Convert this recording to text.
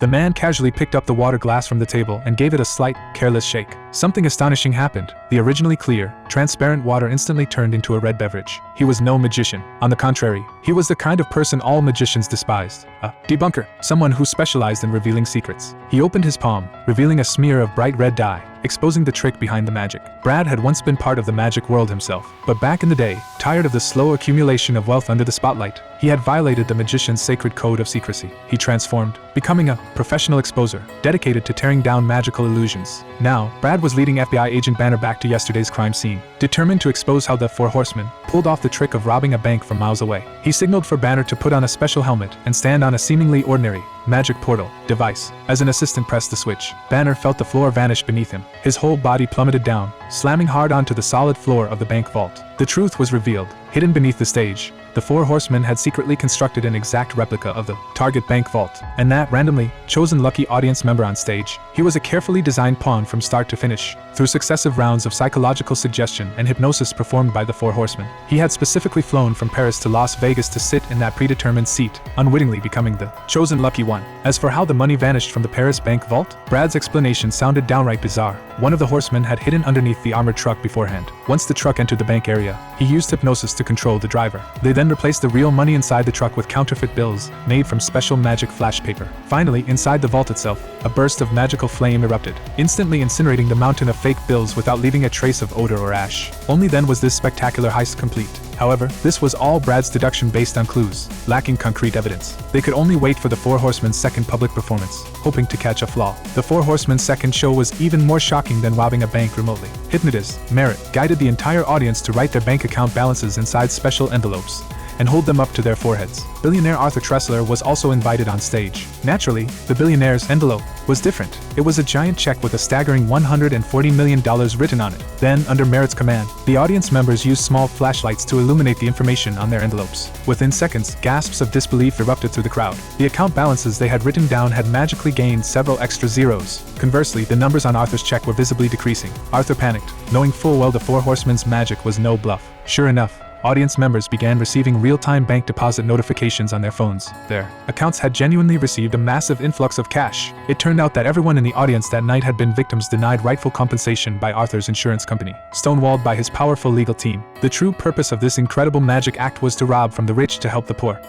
The man casually picked up the water glass from the table and gave it a slight, careless shake. Something astonishing happened. The originally clear, transparent water instantly turned into a red beverage. He was no magician. On the contrary, he was the kind of person all magicians despised. A debunker, someone who specialized in revealing secrets. He opened his palm, revealing a smear of bright red dye, exposing the trick behind the magic. Brad had once been part of the magic world himself, but back in the day, tired of the slow accumulation of wealth under the spotlight, he had violated the magician's sacred code of secrecy. He transformed, becoming a professional exposer, dedicated to tearing down magical illusions. Now, Brad was leading FBI agent Banner back to yesterday's crime scene, determined to expose how the Four Horsemen pulled off the trick of robbing a bank from miles away. He signaled for Banner to put on a special helmet and stand on a seemingly ordinary magic portal device. As an assistant pressed the switch, Banner felt the floor vanish beneath him. His whole body plummeted down, slamming hard onto the solid floor of the bank vault. The truth was revealed. Hidden beneath the stage, the Four Horsemen had secretly constructed an exact replica of the target bank vault, and that randomly chosen lucky audience member on stage. He was a carefully designed pawn from start to finish, through successive rounds of psychological suggestion and hypnosis performed by the Four Horsemen. He had specifically flown from Paris to Las Vegas to sit in that predetermined seat, unwittingly becoming the chosen lucky one. As for how the money vanished from the Paris bank vault, Brad's explanation sounded downright bizarre. One of the horsemen had hidden underneath the armored truck beforehand. Once the truck entered the bank area, he used hypnosis to control the driver. They then replaced the real money inside the truck with counterfeit bills, made from special magic flash paper. Finally, inside the vault itself, a burst of magical flame erupted, instantly incinerating the mountain of fake bills without leaving a trace of odor or ash. Only then was this spectacular heist complete. However, this was all Brad's deduction based on clues, lacking concrete evidence. They could only wait for the Four Horsemen's second public performance, hoping to catch a flaw. The Four Horsemen's second show was even more shocking than robbing a bank remotely. Hypnotist Merritt guided the entire audience to write their bank account balances inside special envelopes and hold them up to their foreheads. Billionaire Arthur Tressler was also invited on stage. Naturally, the billionaire's envelope was different. It was a giant check with a staggering $140 million written on it. Then, under Merritt's command, the audience members used small flashlights to illuminate the information on their envelopes. Within seconds, gasps of disbelief erupted through the crowd. The account balances they had written down had magically gained several extra zeros. Conversely, the numbers on Arthur's check were visibly decreasing. Arthur panicked, knowing full well the Four Horsemen's magic was no bluff. Sure enough, audience members began receiving real-time bank deposit notifications on their phones. Their accounts had genuinely received a massive influx of cash. It turned out that everyone in the audience that night had been victims denied rightful compensation by Arthur's insurance company, stonewalled by his powerful legal team. The true purpose of this incredible magic act was to rob from the rich to help the poor.